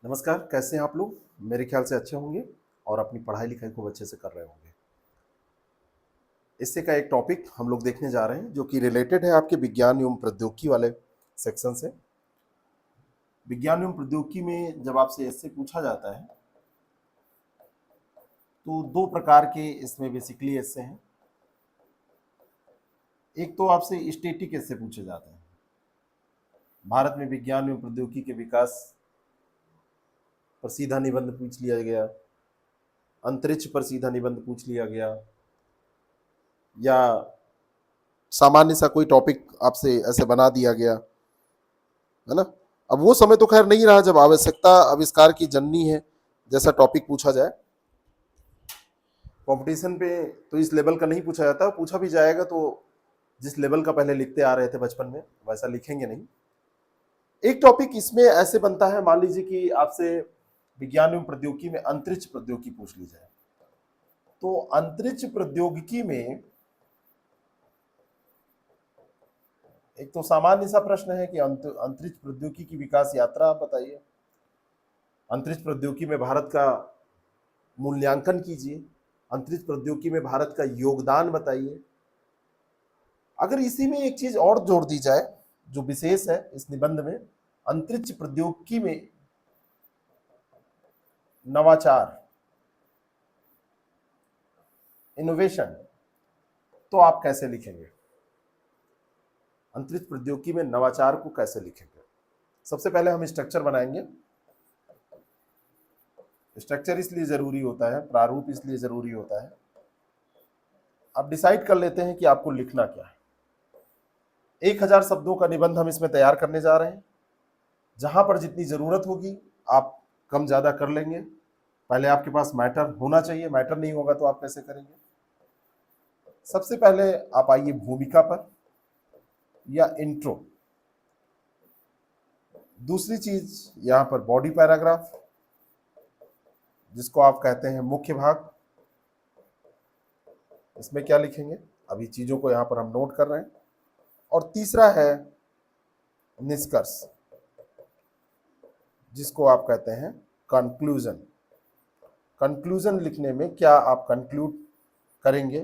नमस्कार, कैसे हैं आप लोग? मेरे ख्याल से अच्छे होंगे और अपनी पढ़ाई लिखाई खूब अच्छे से कर रहे होंगे। इससे का एक टॉपिक हम लोग देखने जा रहे हैं जो कि रिलेटेड है आपके विज्ञान एवं प्रौद्योगिकी वाले सेक्शन से। विज्ञान एवं प्रौद्योगिकी में जब आपसे इससे पूछा जाता है तो दो प्रकार के इसमें बेसिकली ऐसे हैं। एक तो आपसे स्टैटिक ऐसे पूछे जाते हैं। भारत में विज्ञान एवं प्रौद्योगिकी के विकास पर सीधा निबंध पूछ लिया गया, अंतरिक्ष पर सीधा निबंध पूछ लिया गया, या सामान्य सा कोई टॉपिक आपसे ऐसे बना दिया गया, है ना। अब वो समय तो खैर नहीं रहा जब आवश्यकता आविष्कार की जननी है जैसा टॉपिक पूछा जाए। कंपटीशन पे तो इस लेवल का नहीं पूछा जाता, पूछा भी जाएगा तो जिस लेवल का पहले लिखते आ रहे थे बचपन में वैसा लिखेंगे नहीं। एक टॉपिक इसमें ऐसे बनता है, मान लीजिए कि आपसे विज्ञान एवं प्रौद्योगिकी में अंतरिक्ष प्रौद्योगिकी पूछ ली जाए, तो अंतरिक्ष प्रौद्योगिकी में एक तो सामान्य सा प्रश्न है कि अंतरिक्ष प्रौद्योगिकी की विकास यात्रा आप बताइए, अंतरिक्ष प्रौद्योगिकी में भारत का मूल्यांकन कीजिए, अंतरिक्ष प्रौद्योगिकी में भारत का योगदान बताइए। अगर इसी में एक चीज और जोड़ दी जाए जो विशेष है इस निबंध में, अंतरिक्ष प्रौद्योगिकी में नवाचार, इनोवेशन, तो आप कैसे लिखेंगे? अंतरिक्ष प्रौद्योगिकी में नवाचार को कैसे लिखेंगे? सबसे पहले हम स्ट्रक्चर बनाएंगे। स्ट्रक्चर इसलिए जरूरी होता है, प्रारूप इसलिए जरूरी होता है, अब डिसाइड कर लेते हैं कि आपको लिखना क्या है। 1000 शब्दों का निबंध हम इसमें तैयार करने जा रहे हैं। जहां पर जितनी जरूरत होगी आप कम ज्यादा कर लेंगे। पहले आपके पास मैटर होना चाहिए, मैटर नहीं होगा तो आप कैसे करेंगे? सबसे पहले आप आइए भूमिका पर या इंट्रो। दूसरी चीज यहां पर बॉडी पैराग्राफ, जिसको आप कहते हैं मुख्य भाग। इसमें क्या लिखेंगे? अभी चीजों को यहां पर हम नोट कर रहे हैं। और तीसरा है निष्कर्ष, जिसको आप कहते हैं कंक्लूजन। कंक्लूजन लिखने में क्या आप कंक्लूड करेंगे?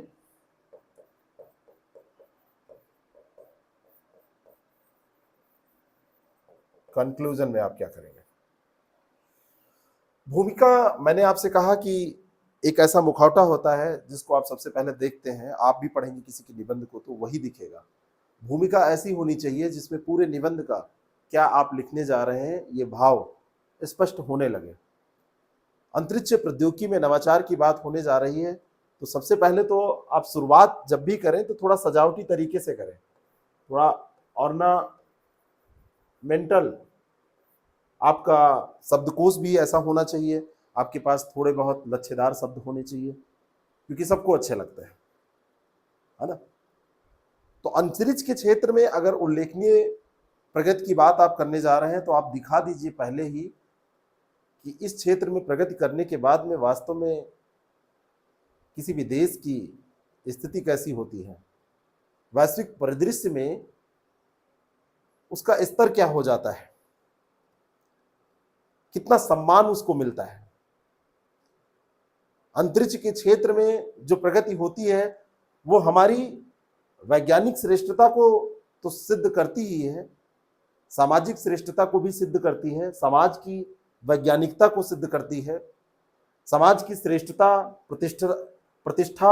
कंक्लूजन में आप क्या करेंगे? भूमिका, मैंने आपसे कहा कि एक ऐसा मुखौटा होता है जिसको आप सबसे पहले देखते हैं, आप भी पढ़ेंगे किसी के निबंध को तो वही दिखेगा। भूमिका ऐसी होनी चाहिए जिसमें पूरे निबंध का क्या आप लिखने जा रहे हैं ये भाव स्पष्ट होने लगे। अंतरिक्ष प्रौद्योगिकी में नवाचार की बात होने जा रही है, तो सबसे पहले तो आप शुरुआत जब भी करें तो थोड़ा सजावटी तरीके से करें, थोड़ा ऑर्नामेंटल, आपका शब्दकोश भी ऐसा होना चाहिए, आपके पास थोड़े बहुत लच्छेदार शब्द होने चाहिए क्योंकि सबको अच्छे लगते हैं, है ना। तो अंतरिक्ष के क्षेत्र में अगर उल्लेखनीय प्रगति की बात आप करने जा रहे हैं तो आप दिखा दीजिए पहले ही कि इस क्षेत्र में प्रगति करने के बाद में वास्तव में किसी भी देश की स्थिति कैसी होती है, वैश्विक परिदृश्य में उसका स्तर क्या हो जाता है, कितना सम्मान उसको मिलता है। अंतरिक्ष के क्षेत्र में जो प्रगति होती है वो हमारी वैज्ञानिक श्रेष्ठता को तो सिद्ध करती ही है, सामाजिक श्रेष्ठता को भी सिद्ध करती है, समाज की वैज्ञानिकता को सिद्ध करती है, समाज की श्रेष्ठता, प्रतिष्ठा प्रतिष्ठा,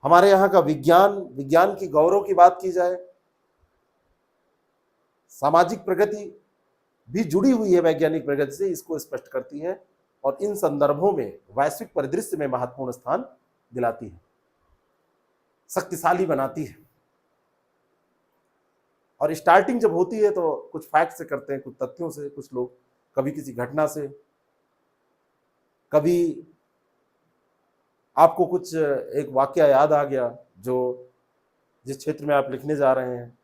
हमारे यहाँ का विज्ञान, विज्ञान की गौरव की बात की जाए, सामाजिक प्रगति भी जुड़ी हुई है वैज्ञानिक प्रगति से, इसको स्पष्ट करती है और इन संदर्भों में वैश्विक परिदृश्य में महत्वपूर्ण स्थान दिलाती है, शक्तिशाली बनाती है। और स्टार्टिंग जब होती है तो कुछ फैक्ट से करते हैं, कुछ तथ्यों से, कुछ लोग कभी किसी घटना से, कभी आपको कुछ एक वाकया याद आ गया जो जिस क्षेत्र में आप लिखने जा रहे हैं।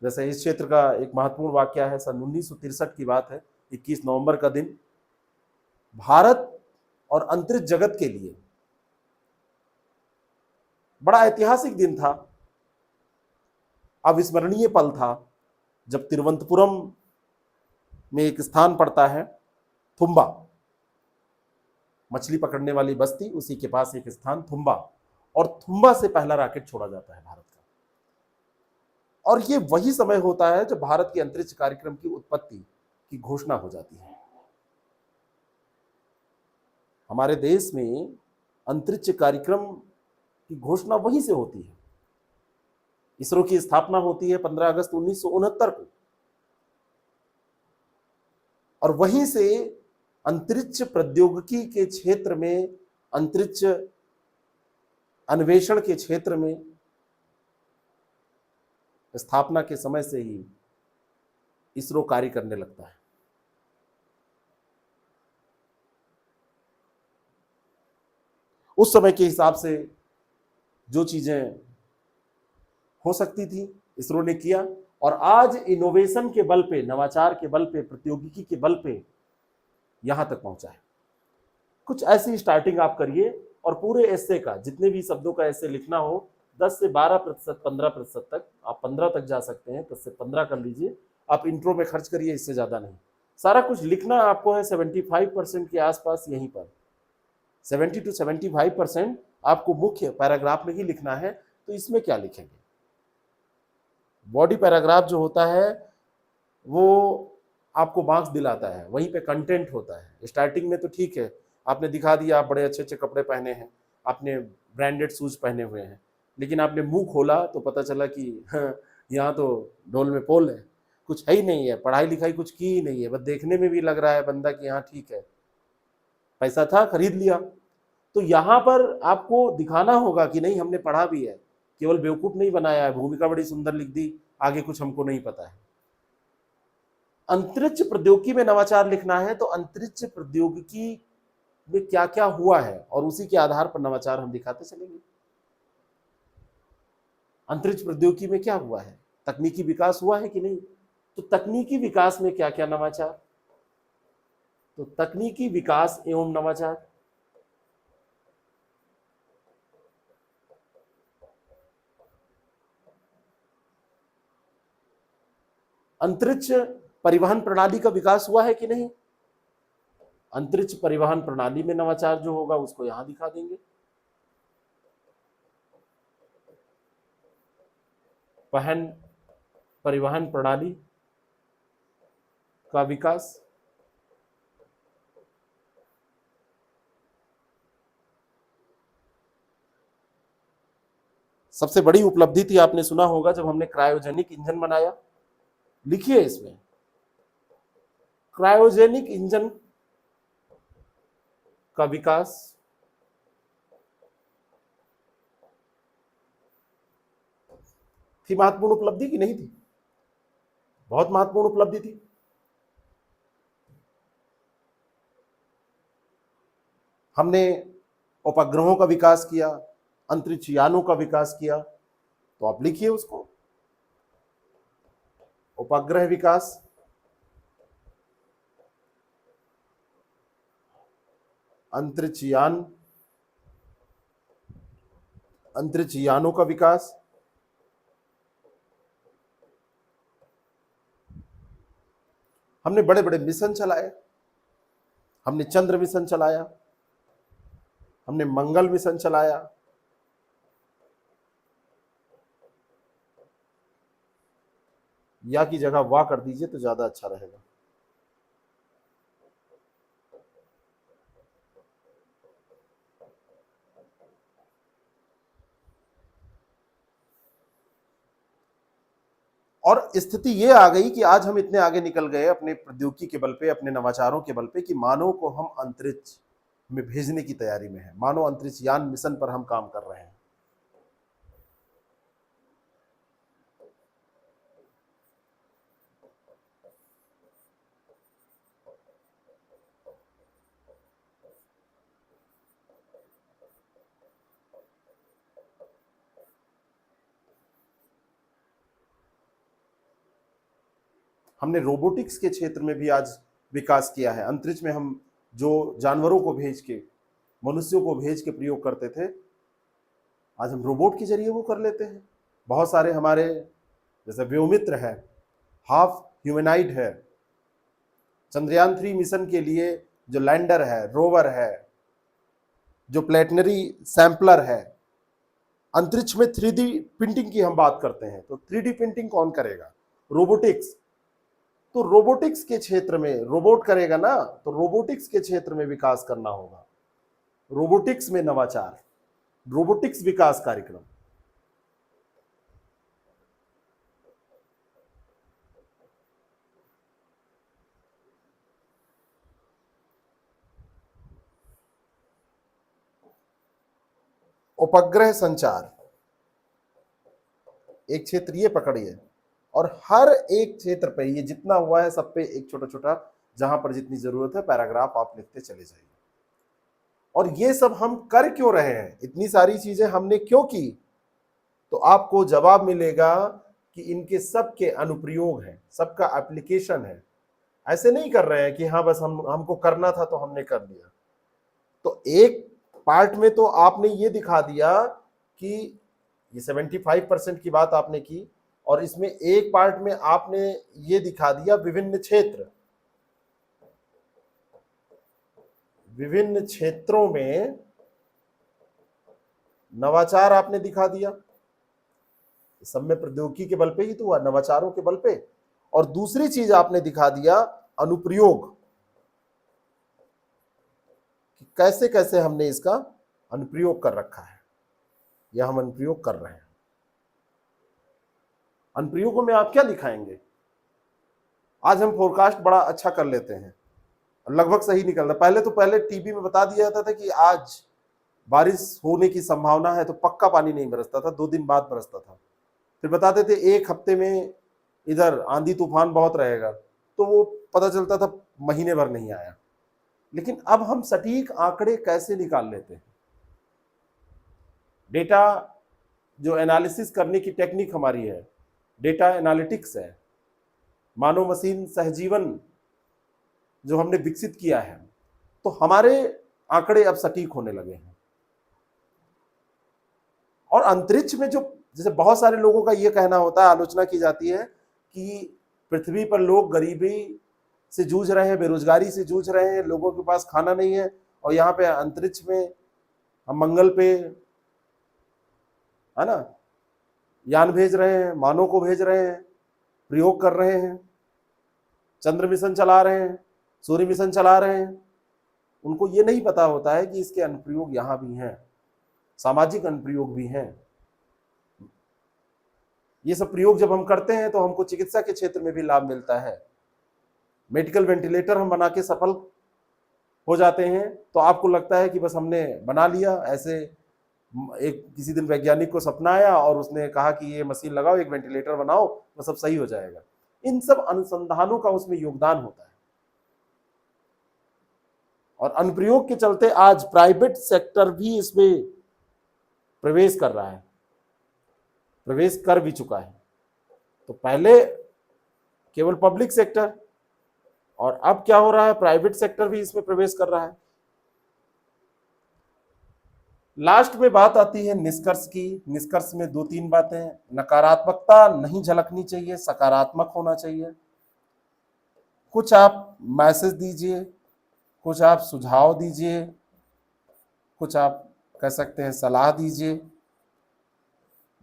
जैसे इस क्षेत्र का एक महत्वपूर्ण वाकया है, सन 1963 की बात है, 21 नवंबर का दिन भारत और अंतरिक्ष जगत के लिए बड़ा ऐतिहासिक दिन था, अविस्मरणीय पल था, जब तिरुवनंतपुरम में एक स्थान पड़ता है थुम्बा, मछली पकड़ने वाली बस्ती, उसी के पास एक स्थान थुम्बा, और थुम्बा से पहला रॉकेट छोड़ा जाता है भारत का। और ये वही समय होता है जब भारत के अंतरिक्ष कार्यक्रम की उत्पत्ति की घोषणा हो जाती है। हमारे देश में अंतरिक्ष कार्यक्रम की घोषणा वहीं से होती है। इसरो की स्थापना होती है 15 अगस्त 1969 को, और वहीं से अंतरिक्ष प्रौद्योगिकी के क्षेत्र में, अंतरिक्ष अन्वेषण के क्षेत्र में स्थापना के समय से ही इसरो कार्य करने लगता है। उस समय के हिसाब से जो चीजें हो सकती थी इसरो ने किया, और आज इनोवेशन के बल पे, नवाचार के बल पे, प्रौद्योगिकी के बल पे यहां तक पहुंचा है। कुछ ऐसी स्टार्टिंग आप करिए और पूरे एस्से का, जितने भी शब्दों का एस्से लिखना हो, 10 से 12%, 15% तक, आप 15 तक जा सकते हैं, 10 से 15 कर लीजिए। आप इंट्रो में खर्च करिए, इससे ज्यादा नहीं। सारा कुछ लिखना आपको है 75% के आसपास, यहीं पर 70 to 75% आपको मुख्य पैराग्राफ में ही लिखना है। तो इसमें क्या लिखेंगे? बॉडी पैराग्राफ जो होता है वो आपको मार्क्स दिलाता है, वहीं पे कंटेंट होता है। स्टार्टिंग में तो ठीक है, आपने दिखा दिया आप बड़े अच्छे अच्छे कपड़े पहने हैं, आपने ब्रांडेड शूज पहने हुए हैं, लेकिन आपने मुंह खोला तो पता चला कि यहाँ तो ढोल में पोल है, कुछ है ही नहीं है, पढ़ाई लिखाई कुछ की ही नहीं है, बस देखने में भी लग रहा है बंदा कि हाँ ठीक है, पैसा था खरीद लिया। तो यहाँ पर आपको दिखाना होगा कि नहीं, हमने पढ़ा भी है, केवल बेवकूफ नहीं बनाया है, भूमिका बड़ी सुंदर लिख दी, आगे कुछ हमको नहीं पता है। अंतरिक्ष प्रौद्योगिकी में नवाचार लिखना है तो अंतरिक्ष प्रौद्योगिकी में क्या क्या हुआ है, और उसी के आधार पर नवाचार हम दिखाते चलेंगे। अंतरिक्ष प्रौद्योगिकी में क्या हुआ है, तकनीकी विकास हुआ है कि नहीं, तो तकनीकी विकास में क्या क्या नवाचार, तो तकनीकी विकास एवं नवाचार। अंतरिक्ष परिवहन प्रणाली का विकास हुआ है कि नहीं, अंतरिक्ष परिवहन प्रणाली में नवाचार जो होगा उसको यहां दिखा देंगे। परिवहन प्रणाली का विकास, सबसे बड़ी उपलब्धि थी, आपने सुना होगा, जब हमने क्रायोजेनिक इंजन बनाया। लिखिए इसमें, क्रायोजेनिक इंजन का विकास, थी महत्वपूर्ण उपलब्धि की नहीं थी? बहुत महत्वपूर्ण उपलब्धि थी। हमने उपग्रहों का विकास किया, अंतरिक्ष यानों का विकास किया, तो आप लिखिए उसको, उपग्रह विकास, अंतरिक्ष यान, अंतरिक्ष यानों का विकास, हमने बड़े बड़े मिशन चलाए, हमने चंद्र मिशन चलाया, हमने मंगल मिशन चलाया, या की जगह वाह कर दीजिए तो ज्यादा अच्छा रहेगा। और स्थिति ये आ गई कि आज हम इतने आगे निकल गए अपने प्रौद्योगिकी के बल पे, अपने नवाचारों के बल पे, कि मानव को हम अंतरिक्ष में भेजने की तैयारी में है। मानव अंतरिक्ष यान मिशन पर हम काम कर रहे हैं। हमने रोबोटिक्स के क्षेत्र में भी आज विकास किया है। अंतरिक्ष में हम जो जानवरों को भेज के, मनुष्यों को भेज के प्रयोग करते थे, आज हम रोबोट के जरिए वो कर लेते हैं। बहुत सारे हमारे, जैसे व्योमित्र है, हाफ ह्यूमनाइड है, चंद्रयान 3 मिशन के लिए जो लैंडर है, रोवर है, जो प्लेटनरी सैंपलर है, अंतरिक्ष में 3D प्रिंटिंग की हम बात करते हैं, तो 3D प्रिंटिंग कौन करेगा? रोबोटिक्स। तो रोबोटिक्स के क्षेत्र में रोबोट करेगा ना, तो रोबोटिक्स के क्षेत्र में विकास करना होगा। रोबोटिक्स में नवाचार, रोबोटिक्स विकास कार्यक्रम। उपग्रह संचार एक क्षेत्र, ये पकड़िए, और हर एक क्षेत्र पे ये जितना हुआ है सब पे एक छोटा छोटा, जहां पर जितनी जरूरत है पैराग्राफ आप लिखते चले जाइए। और ये सब हम कर क्यों रहे हैं, इतनी सारी चीजें हमने क्यों की? तो आपको जवाब मिलेगा कि इनके सबके अनुप्रयोग हैं, सबका एप्लीकेशन है। ऐसे नहीं कर रहे हैं कि हाँ बस हमको करना था तो हमने कर लिया। तो एक पार्ट में तो आपने ये दिखा दिया कि ये 75% की बात आपने की, और इसमें एक पार्ट में आपने ये दिखा दिया विभिन्न क्षेत्र, विभिन्न क्षेत्रों में नवाचार आपने दिखा दिया। सब में प्रौद्योगिकी के बल पे ही तो हुआ, नवाचारों के बल पे। और दूसरी चीज आपने दिखा दिया अनुप्रयोग, कि कैसे कैसे हमने इसका अनुप्रयोग कर रखा है या हम अनुप्रयोग कर रहे हैं। अनुप्रयोगों में आप क्या दिखाएंगे? आज हम फोरकास्ट बड़ा अच्छा कर लेते हैं, लगभग सही निकलता। पहले टीवी में बता दिया जाता था कि आज बारिश होने की संभावना है, तो पक्का पानी नहीं बरसता था, 2 दिन बाद बरसता था। फिर बताते थे 1 हफ्ते में इधर आंधी तूफान बहुत रहेगा, तो वो पता चलता था महीने भर नहीं आया। लेकिन अब हम सटीक आंकड़े कैसे निकाल लेते हैं? डेटा जो एनालिसिस करने की टेक्निक हमारी है, डेटा एनालिटिक्स है, मानव मशीन सहजीवन जो हमने विकसित किया है, तो हमारे आंकड़े अब सटीक होने लगे हैं। और अंतरिक्ष में जो, जैसे बहुत सारे लोगों का यह कहना होता है, आलोचना की जाती है कि पृथ्वी पर लोग गरीबी से जूझ रहे हैं, बेरोजगारी से जूझ रहे हैं, लोगों के पास खाना नहीं है, और यहाँ पे अंतरिक्ष में हम मंगल पे, है ना, यान भेज रहे हैं, मानव को भेज रहे हैं, प्रयोग कर रहे हैं, चंद्र मिशन चला रहे हैं, सूर्य मिशन चला रहे हैं। उनको ये नहीं पता होता है कि इसके अनुप्रयोग यहां भी हैं, सामाजिक अनुप्रयोग भी हैं। ये सब प्रयोग जब हम करते हैं तो हमको चिकित्सा के क्षेत्र में भी लाभ मिलता है। मेडिकल वेंटिलेटर हम बना के सफल हो जाते हैं, तो आपको लगता है कि बस हमने बना लिया। ऐसे एक किसी दिन वैज्ञानिक को सपना आया और उसने कहा कि ये मशीन लगाओ, एक वेंटिलेटर बनाओ, तो सब सही हो जाएगा। इन सब अनुसंधानों का उसमें योगदान होता है। और अनुप्रयोग के चलते आज प्राइवेट सेक्टर भी इसमें प्रवेश कर रहा है, प्रवेश कर भी चुका है। तो पहले केवल पब्लिक सेक्टर, और अब क्या हो रहा है, प्राइवेट सेक्टर भी इसमें प्रवेश कर रहा है। लास्ट में बात आती है निष्कर्ष की। निष्कर्ष में 2-3 बातें। नकारात्मकता नहीं झलकनी चाहिए, सकारात्मक होना चाहिए। कुछ आप मैसेज दीजिए, कुछ आप सुझाव दीजिए, कुछ आप कह सकते हैं सलाह दीजिए।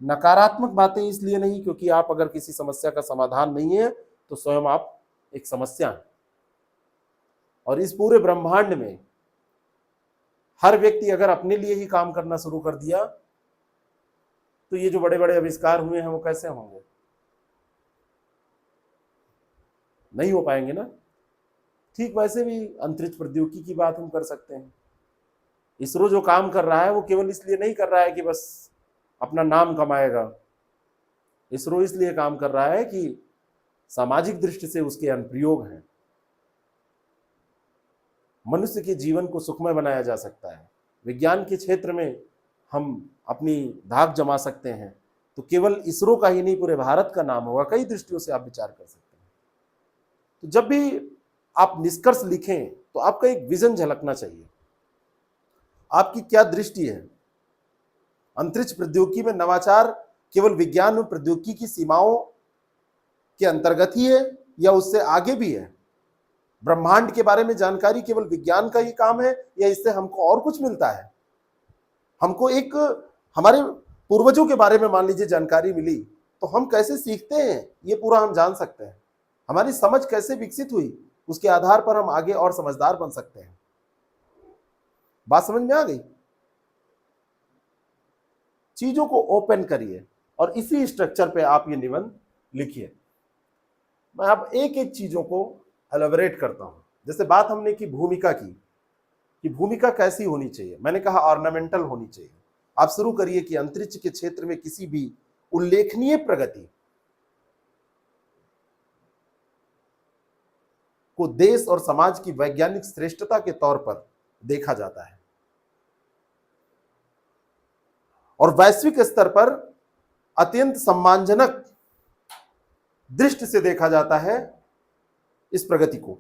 नकारात्मक बातें इसलिए नहीं क्योंकि आप अगर किसी समस्या का समाधान नहीं है तो स्वयं आप एक समस्या हैं। और इस पूरे ब्रह्मांड में हर व्यक्ति अगर अपने लिए ही काम करना शुरू कर दिया तो ये जो बड़े बड़े आविष्कार हुए हैं वो कैसे होंगे? नहीं हो पाएंगे ना। ठीक वैसे भी अंतरिक्ष प्रौद्योगिकी की बात हम कर सकते हैं। इसरो जो काम कर रहा है वो केवल इसलिए नहीं कर रहा है कि बस अपना नाम कमाएगा। इसरो इसलिए काम कर रहा है कि सामाजिक दृष्टि से उसके अनुप्रयोग हैं। मनुष्य के जीवन को सुखमय बनाया जा सकता है। विज्ञान के क्षेत्र में हम अपनी धाक जमा सकते हैं, तो केवल इसरो का ही नहीं पूरे भारत का नाम होगा। कई दृष्टियों से आप विचार कर सकते हैं। तो जब भी आप निष्कर्ष लिखें तो आपका एक विजन झलकना चाहिए। आपकी क्या दृष्टि है? अंतरिक्ष प्रौद्योगिकी में नवाचार केवल विज्ञान और प्रौद्योगिकी की सीमाओं के अंतर्गत ही है या उससे आगे भी है? ब्रह्मांड के बारे में जानकारी केवल विज्ञान का ही काम है या इससे हमको और कुछ मिलता है? हमको एक हमारे पूर्वजों के बारे में मान लीजिए जानकारी मिली, तो हम कैसे सीखते हैं ये पूरा हम जान सकते हैं। हमारी समझ कैसे विकसित हुई, उसके आधार पर हम आगे और समझदार बन सकते हैं। बात समझ में आ गई? चीजों को ओपन करिए और इसी स्ट्रक्चर पे आप ये निबंध लिखिए। मैं अब एक एक चीजों को एलैबोरेट करता हूं। जैसे बात हमने की भूमिका की, कि भूमिका कैसी होनी चाहिए। मैंने कहा ऑर्नामेंटल होनी चाहिए। आप शुरू करिए कि अंतरिक्ष के क्षेत्र में किसी भी उल्लेखनीय प्रगति को देश और समाज की वैज्ञानिक श्रेष्ठता के तौर पर देखा जाता है और वैश्विक स्तर पर अत्यंत सम्मानजनक दृष्टि से देखा जाता है इस प्रगति को।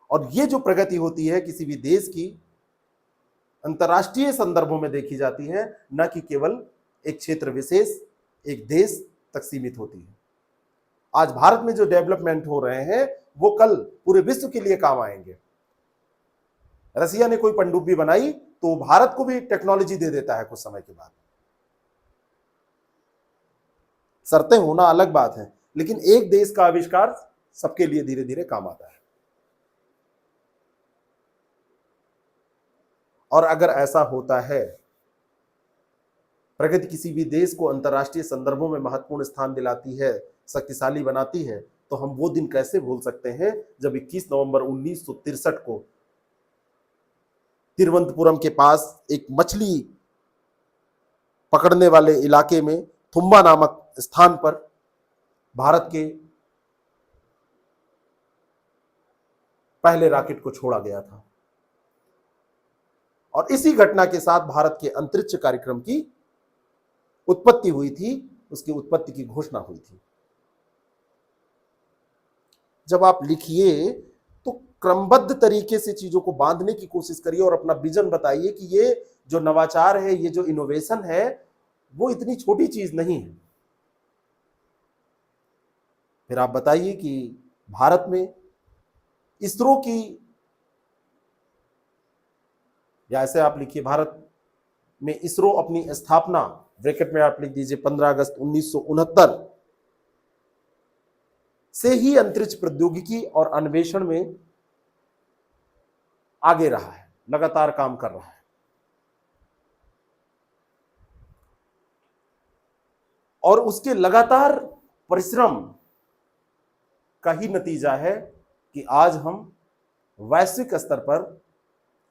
और ये जो प्रगति होती है किसी भी देश की, अंतर्राष्ट्रीय संदर्भों में देखी जाती है, न कि केवल एक क्षेत्र विशेष, एक देश तक सीमित होती है। आज भारत में जो डेवलपमेंट हो रहे हैं वो कल पूरे विश्व के लिए काम आएंगे। रसिया ने कोई पनडुब्बी बनाई तो भारत को भी टेक्नोलॉजी दे देता है कुछ समय के बाद। शर्तें होना अलग बात है, लेकिन एक देश का आविष्कार सबके लिए धीरे धीरे काम आता है। और अगर ऐसा होता है, प्रगति किसी भी देश को अंतर्राष्ट्रीय संदर्भों में महत्वपूर्ण स्थान दिलाती है, शक्तिशाली बनाती है, तो हम वो दिन कैसे भूल सकते हैं जब 21 नवंबर 1963 को तिरुवनंतपुरम के पास एक मछली पकड़ने वाले इलाके में थुम्बा नामक स्थान पर भारत के पहले रॉकेट को छोड़ा गया था। और इसी घटना के साथ भारत के अंतरिक्ष कार्यक्रम की उत्पत्ति हुई थी, उसकी उत्पत्ति की घोषणा हुई थी। जब आप लिखिए तो क्रमबद्ध तरीके से चीजों को बांधने की कोशिश करिए और अपना विजन बताइए कि ये जो नवाचार है, ये जो इनोवेशन है, वो इतनी छोटी चीज नहीं है। फिर आप बताइए कि भारत में इसरो की, या ऐसे आप लिखिए भारत में इसरो अपनी स्थापना, ब्रैकेट में आप लिख दीजिए 15 अगस्त 1969 से ही अंतरिक्ष प्रौद्योगिकी और अन्वेषण में आगे रहा है, लगातार काम कर रहा है। और उसके लगातार परिश्रम का ही नतीजा है कि आज हम वैश्विक स्तर पर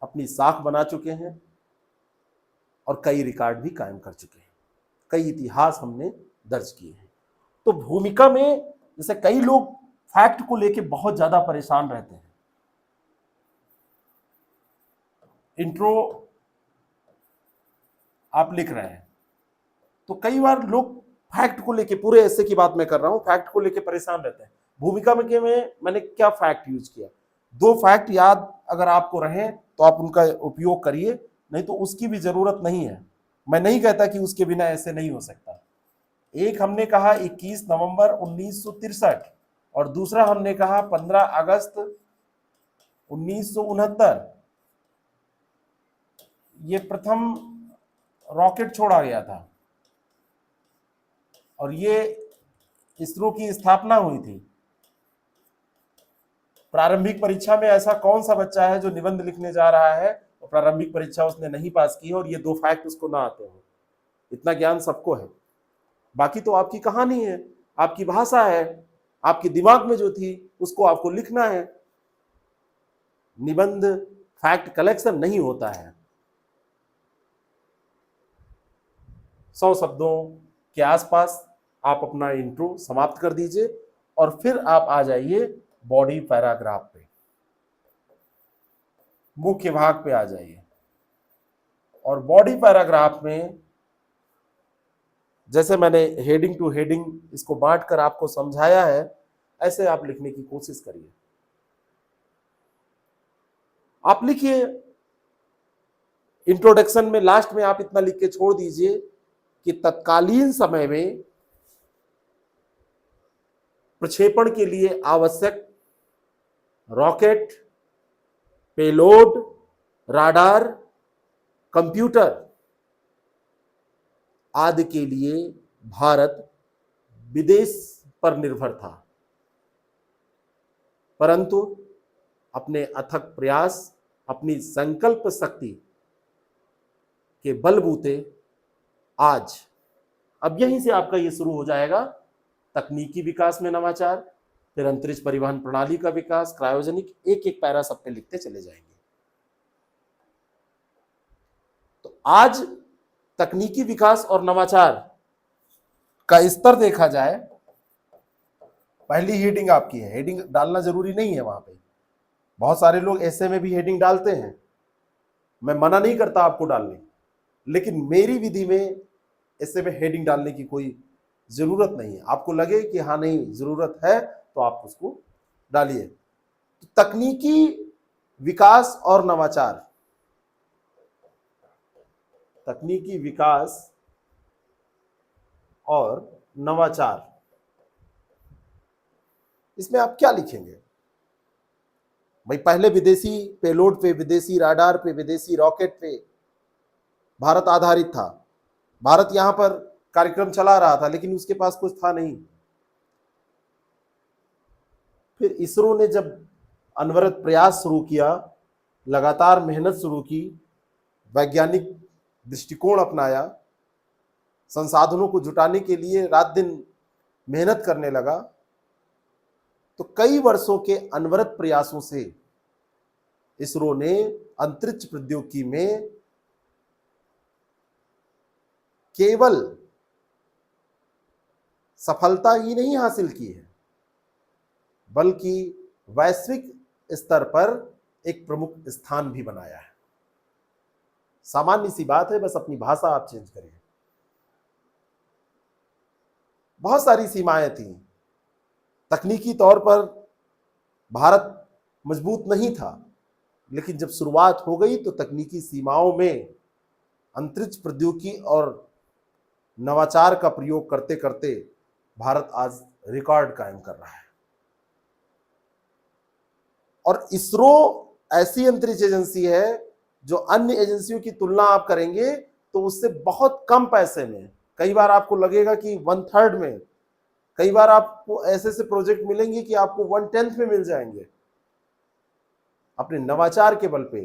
अपनी साख बना चुके हैं और कई रिकॉर्ड भी कायम कर चुके हैं, कई इतिहास हमने दर्ज किए हैं। तो भूमिका में जैसे कई लोग फैक्ट को लेके बहुत ज्यादा परेशान रहते हैं। इंट्रो आप लिख रहे हैं तो कई बार लोग फैक्ट को लेके, पूरे ऐसे की बात मैं कर रहा हूं, फैक्ट को लेके परेशान रहते हैं। भूमिका में मैंने क्या फैक्ट यूज किया, 2 फैक्ट याद अगर आपको रहे तो आप उनका उपयोग करिए, नहीं तो उसकी भी जरूरत नहीं है। मैं नहीं कहता कि उसके बिना ऐसे नहीं हो सकता। एक हमने कहा 21 नवंबर 1963 और दूसरा हमने कहा 15 अगस्त 1969 ये प्रथम रॉकेट छोड़ा गया था और ये इसरो की स्थापना हुई थी। प्रारंभिक परीक्षा में ऐसा कौन सा बच्चा है जो निबंध लिखने जा रहा है और प्रारंभिक परीक्षा उसने नहीं पास की और ये 2 फैक्ट उसको ना आते हो? इतना ज्ञान सबको है। बाकी तो आपकी कहानी है, आपकी भाषा है, आपके दिमाग में जो थी उसको आपको लिखना है। निबंध फैक्ट कलेक्शन नहीं होता है। 100 शब्दों के आसपास आप अपना इंट्रो समाप्त कर दीजिए और फिर आप आ जाइए बॉडी पैराग्राफ पे, मुख्य भाग पे आ जाइए। और बॉडी पैराग्राफ में जैसे मैंने हेडिंग टू हेडिंग इसको बांटकर आपको समझाया है, ऐसे आप लिखने की कोशिश करिए। आप लिखिए इंट्रोडक्शन में, लास्ट में आप इतना लिख के छोड़ दीजिए कि तत्कालीन समय में प्रक्षेपण के लिए आवश्यक रॉकेट, पेलोड, राडार, कंप्यूटर आदि के लिए भारत विदेश पर निर्भर था, परंतु अपने अथक प्रयास, अपनी संकल्प शक्ति के बलबूते आज, अब यहीं से आपका ये शुरू हो जाएगा तकनीकी विकास में नवाचार, फिर अंतरिक्ष परिवहन प्रणाली का विकास, क्रायोजेनिक, एक एक पैरा सब पे लिखते चले जाएंगे। तो आज तकनीकी विकास और नवाचार का स्तर देखा जाए, पहली हेडिंग आपकी है, हेडिंग डालना जरूरी नहीं है वहां पे, बहुत सारे लोग ऐसे में भी हेडिंग डालते हैं, मैं मना नहीं करता आपको डालने, लेकिन मेरी विधि में ऐसे में हेडिंग डालने की कोई जरूरत नहीं है। आपको लगे कि हाँ नहीं जरूरत है तो आप उसको डालिए। तो तकनीकी विकास और नवाचार, तकनीकी विकास और नवाचार, इसमें आप क्या लिखेंगे भाई? पहले विदेशी पेलोड पे, विदेशी राडार पे, विदेशी रॉकेट पे भारत आधारित था, भारत यहां पर कार्यक्रम चला रहा था, लेकिन उसके पास कुछ था नहीं। फिर इसरो ने जब अनवरत प्रयास शुरू किया, लगातार मेहनत शुरू की, वैज्ञानिक दृष्टिकोण अपनाया, संसाधनों को जुटाने के लिए रात दिन मेहनत करने लगा, तो कई वर्षों के अनवरत प्रयासों से इसरो ने अंतरिक्ष प्रौद्योगिकी में केवल सफलता ही नहीं हासिल की है, बल्कि वैश्विक स्तर पर एक प्रमुख स्थान भी बनाया है। सामान्य सी बात है, बस अपनी भाषा आप चेंज करिए। बहुत सारी सीमाएं थी, तकनीकी तौर पर भारत मजबूत नहीं था, लेकिन जब शुरुआत हो गई तो तकनीकी सीमाओं में अंतरिक्ष प्रौद्योगिकी और नवाचार का प्रयोग करते करते भारत आज रिकॉर्ड कायम कर रहा है। और इसरो ऐसी अंतरिक्ष एजेंसी है जो अन्य एजेंसियों की तुलना आप करेंगे तो उससे बहुत कम पैसे में, कई बार आपको लगेगा कि 1/3 में, कई बार आपको ऐसे से प्रोजेक्ट मिलेंगे कि आपको 1/10 में मिल जाएंगे, अपने नवाचार के बल पे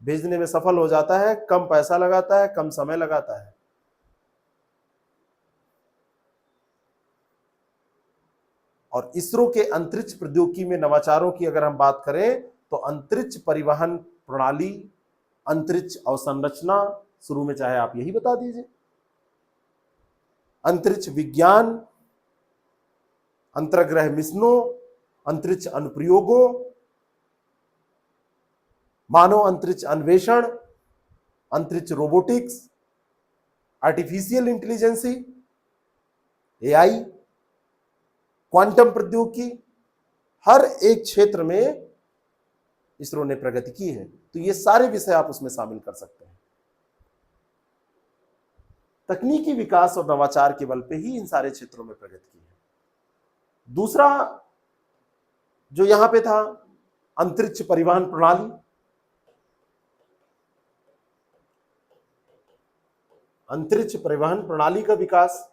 भेजने में सफल हो जाता है, कम पैसा लगाता है, कम समय लगाता है। और इसरो के अंतरिक्ष प्रौद्योगिकी में नवाचारों की अगर हम बात करें तो अंतरिक्ष परिवहन प्रणाली, अंतरिक्ष अवसंरचना, शुरू में चाहे आप यही बता दीजिए, अंतरिक्ष विज्ञान, अंतर्ग्रह मिशनों, अंतरिक्ष अनुप्रयोगों, मानव अंतरिक्ष अन्वेषण, अंतरिक्ष robotics, artificial intelligency, AI, quantum प्रौद्योगिकी, हर एक क्षेत्र में इसरो ने प्रगति की है। तो ये सारे विषय आप उसमें शामिल कर सकते हैं। तकनीकी विकास और नवाचार के बल पे ही इन सारे क्षेत्रों में प्रगति की है। दूसरा जो यहां पे था, अंतरिक्ष परिवहन प्रणाली। अंतरिक्ष परिवहन प्रणाली का विकास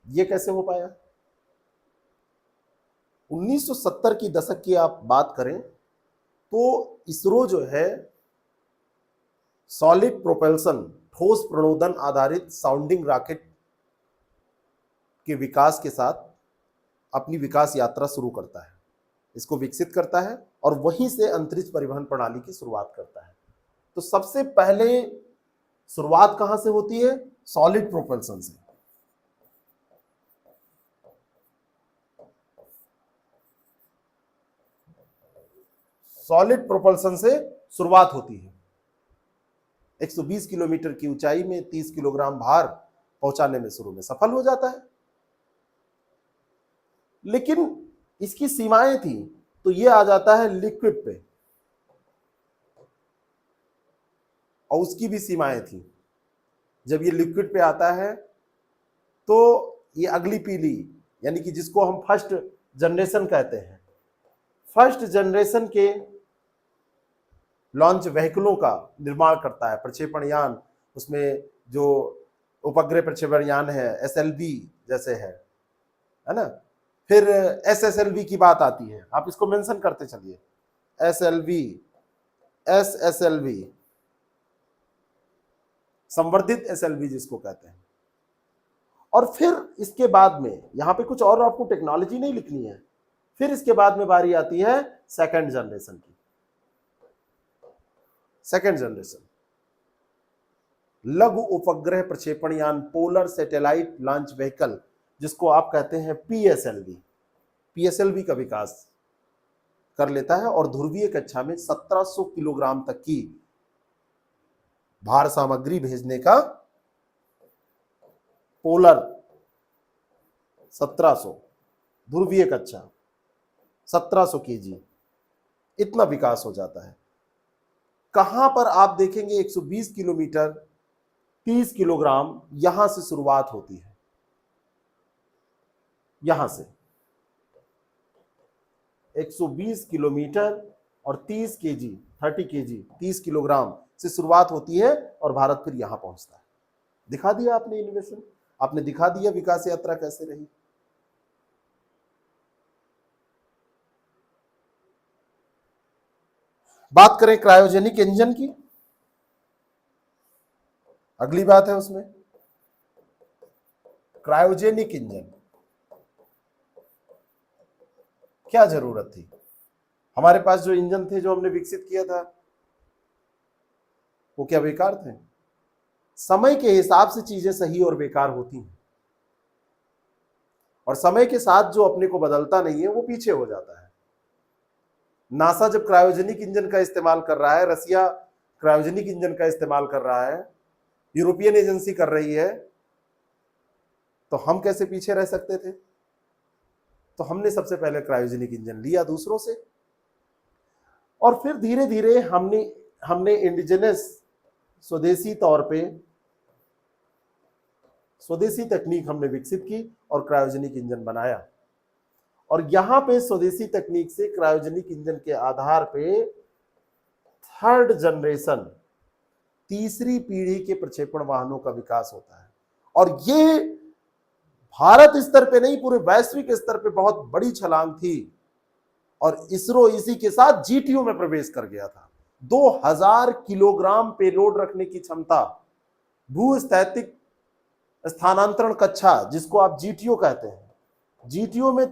ये कैसे हो पाया? 1970 की दशक की आप बात करें तो इसरो जो है सॉलिड प्रोपल्सन, ठोस प्रणोदन आधारित साउंडिंग रॉकेट के विकास के साथ अपनी विकास यात्रा शुरू करता है, इसको विकसित करता है और वहीं से अंतरिक्ष परिवहन प्रणाली की शुरुआत करता है। तो सबसे पहले शुरुआत कहां से होती है? सॉलिड प्रोपल्सन से। सॉलिड प्रोपल्सन से शुरुआत होती है। 120 किलोमीटर की ऊंचाई में 30 किलोग्राम भार पहुंचाने में शुरू में सफल हो जाता है, लेकिन इसकी सीमाएं थी, तो ये आ जाता है लिक्विड पे, और उसकी भी सीमाएं थी। जब ये लिक्विड पे आता है तो ये अगली पीढ़ी, यानी कि जिसको हम फर्स्ट जनरेशन कहते हैं, फर्स्ट जनरेशन के लॉन्च व्हीकलों का निर्माण करता है प्रक्षेपण यान। उसमें जो उपग्रह प्रक्षेपण यान है SLV जैसे है ना। फिर SSLV की बात आती है, आप इसको मेंशन करते चलिए, SSLV, संवर्धित SLV जिसको कहते हैं। और फिर इसके बाद में यहां पे कुछ और आपको टेक्नोलॉजी नहीं लिखनी है, फिर इसके बाद में बारी आती है सेकंड जनरेशन की। सेकंड जनरेशन लघु उपग्रह प्रक्षेपण यान, पोलर सैटेलाइट लॉन्च व्हीकल, जिसको आप कहते हैं PSLV का विकास कर लेता है और ध्रुवीय कक्षा में 1700 किलोग्राम तक की भार सामग्री भेजने का, पोलर 1700, ध्रुवीय कक्षा 1700 केजी, इतना विकास हो जाता है। कहां पर आप देखेंगे 120 किलोमीटर 30 किलोग्राम, यहां से शुरुआत होती है, यहां से 120 किलोमीटर और 30 केजी 30 किलोग्राम से शुरुआत होती है और भारत फिर यहां पहुंचता है। दिखा दिया आपने इनोवेशन, आपने दिखा दिया विकास यात्रा कैसे रही। बात करें क्रायोजेनिक इंजन की, अगली बात है उसमें क्रायोजेनिक इंजन। क्या जरूरत थी? हमारे पास जो इंजन थे जो हमने विकसित किया था वो क्या बेकार थे? समय के हिसाब से चीजें सही और बेकार होती हैं, और समय के साथ जो अपने को बदलता नहीं है वो पीछे हो जाता है। नासा जब क्रायोजेनिक इंजन का इस्तेमाल कर रहा है, रसिया क्रायोजेनिक इंजन का इस्तेमाल कर रहा है, यूरोपियन एजेंसी कर रही है, तो हम कैसे पीछे रह सकते थे? तो हमने सबसे पहले क्रायोजेनिक इंजन लिया दूसरों से, और फिर धीरे धीरे हमने इंडिजिनस स्वदेशी तौर पे स्वदेशी तकनीक हमने विकसित की और क्रायोजेनिक इंजन बनाया। और यहां पे स्वदेशी तकनीक से क्रायोजेनिक इंजन के आधार पे थर्ड जनरेशन, तीसरी पीढ़ी के प्रक्षेपण वाहनों का विकास होता है। और ये भारत स्तर पे नहीं, पूरे वैश्विक स्तर पे बहुत बड़ी छलांग थी, और इसरो इसी के साथ GTO में प्रवेश कर गया था। 2000 किलोग्राम पेलोड रखने की क्षमता, भूस्थैतिक स्थानांतरण कक्षा जिसको आप GTO कहते हैं, GTO में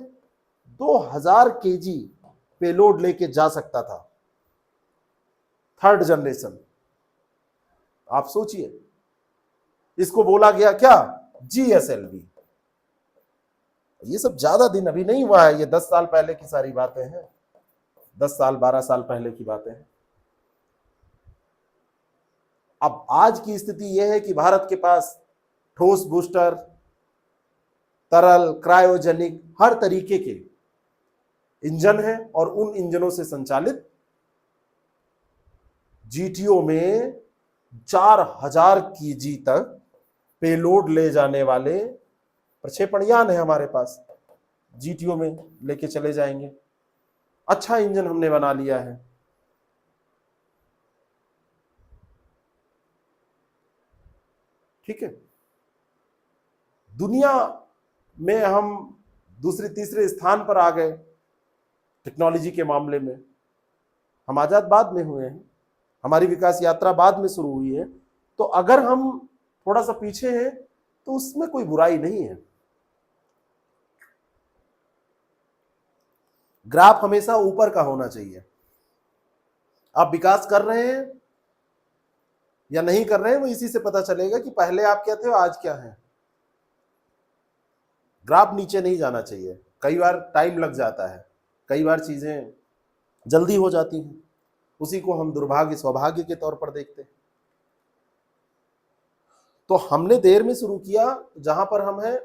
2000 केजी पेलोड लेके जा सकता था थर्ड जनरेशन। आप सोचिए, इसको बोला गया क्या? GSLV। ये सब ज्यादा दिन अभी नहीं हुआ है, ये 10 साल पहले की सारी बातें हैं, 10 साल 12 साल पहले की बातें हैं। अब आज की स्थिति यह है कि भारत के पास ठोस बूस्टर, तरल, क्रायोजेनिक, हर तरीके के इंजन है, और उन इंजनों से संचालित GTO में 4000 केजी तक पेलोड ले जाने वाले प्रक्षेपण यान है हमारे पास, GTO में लेके चले जाएंगे। अच्छा इंजन हमने बना लिया है। ठीक है, दुनिया में हम दूसरे तीसरे स्थान पर आ गए टेक्नोलॉजी के मामले में। हम आजाद बाद में हुए हैं, हमारी विकास यात्रा बाद में शुरू हुई है, तो अगर हम थोड़ा सा पीछे हैं तो उसमें कोई बुराई नहीं है। ग्राफ हमेशा ऊपर का होना चाहिए। आप विकास कर रहे हैं या नहीं कर रहे हैं, वो इसी से पता चलेगा कि पहले आप क्या थे और आज क्या है। ग्राफ नीचे नहीं जाना चाहिए। कई बार टाइम लग जाता है, कई बार चीजें जल्दी हो जाती हैं, उसी को हम दुर्भाग्य सौभाग्य के तौर पर देखते हैं। तो हमने देर में शुरू किया, जहां पर हम हैं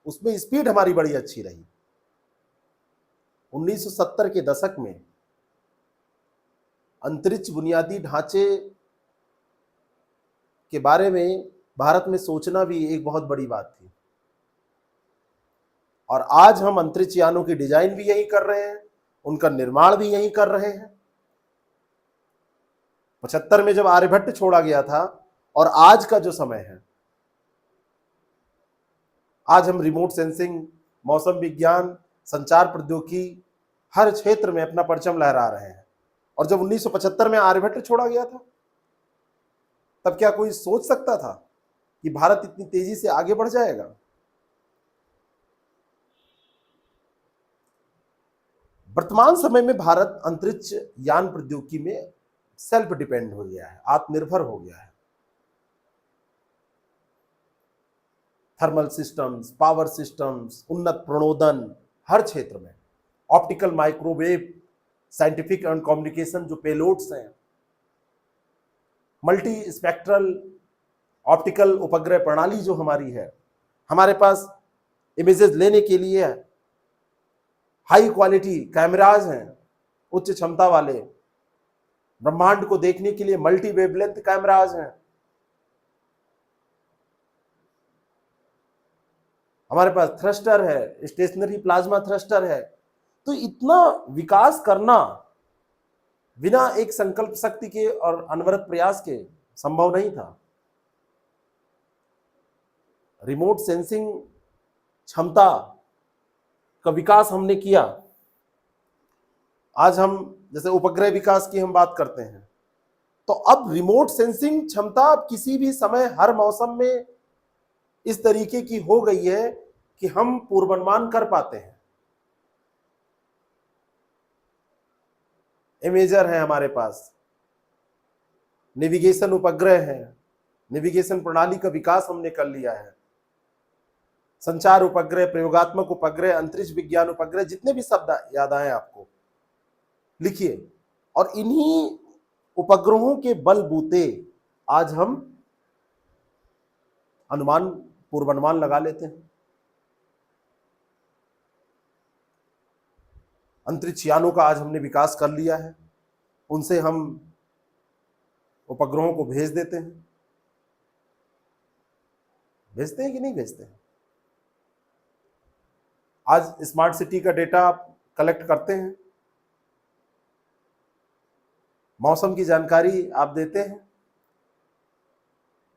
उसमें स्पीड हमारी बड़ी अच्छी रही। 1970 के दशक में अंतरिक्ष बुनियादी ढांचे के बारे में भारत में सोचना भी एक बहुत बड़ी बात थी। और आज हम अंतरिक्ष यानों की डिजाइन भी यही कर रहे हैं, उनका निर्माण भी यही कर रहे हैं। 75 में जब आर्यभट्ट छोड़ा गया था और आज का जो समय है, आज हम रिमोट सेंसिंग, मौसम विज्ञान, संचार प्रौद्योगिकी, हर क्षेत्र में अपना परचम लहरा रहे हैं। और जब 1975 में आर्यभट्ट छोड़ा गया था, तब क्या कोई सोच सकता था कि भारत इतनी तेजी से आगे बढ़ जाएगा? वर्तमान समय में भारत अंतरिक्ष यान प्रौद्योगिकी में सेल्फ डिपेंड हो गया है, आत्मनिर्भर हो गया है। थर्मल सिस्टम्स, पावर सिस्टम्स, उन्नत प्रणोदन, हर क्षेत्र में optical, microwave, scientific and communication जो पेलोड्स हैं, मल्टी स्पेक्ट्रल ऑप्टिकल उपग्रह प्रणाली जो हमारी है, हमारे पास इमेजेस लेने के लिए हाई क्वालिटी कैमराज हैं, उच्च क्षमता वाले, ब्रह्मांड को देखने के लिए मल्टी वेवलेंथ कैमराज हैं, हमारे पास थ्रस्टर है, स्टेशनरी प्लाज्मा थ्रस्टर है। तो इतना विकास करना बिना एक संकल्प शक्ति के और अनवरत प्रयास के संभव नहीं था। रिमोट सेंसिंग क्षमता का विकास हमने किया। आज हम जैसे उपग्रह विकास की हम बात करते हैं, तो अब रिमोट सेंसिंग क्षमता किसी भी समय हर मौसम में इस तरीके की हो गई है कि हम पूर्वानुमान कर पाते हैं। इमेजर है हमारे पास, नेविगेशन उपग्रह है, नेविगेशन प्रणाली का विकास हमने कर लिया है, संचार उपग्रह, प्रयोगात्मक उपग्रह, अंतरिक्ष विज्ञान उपग्रह, जितने भी शब्द याद आए आपको लिखिए। और इन्हीं उपग्रहों के बलबूते आज हम अनुमान, पूर्वानुमान लगा लेते हैं। अंतरिक्ष यानों का आज हमने विकास कर लिया है, उनसे हम उपग्रहों को भेज देते हैं। भेजते हैं कि नहीं भेजते हैं? आज स्मार्ट सिटी का डेटा आप कलेक्ट करते हैं, मौसम की जानकारी आप देते हैं,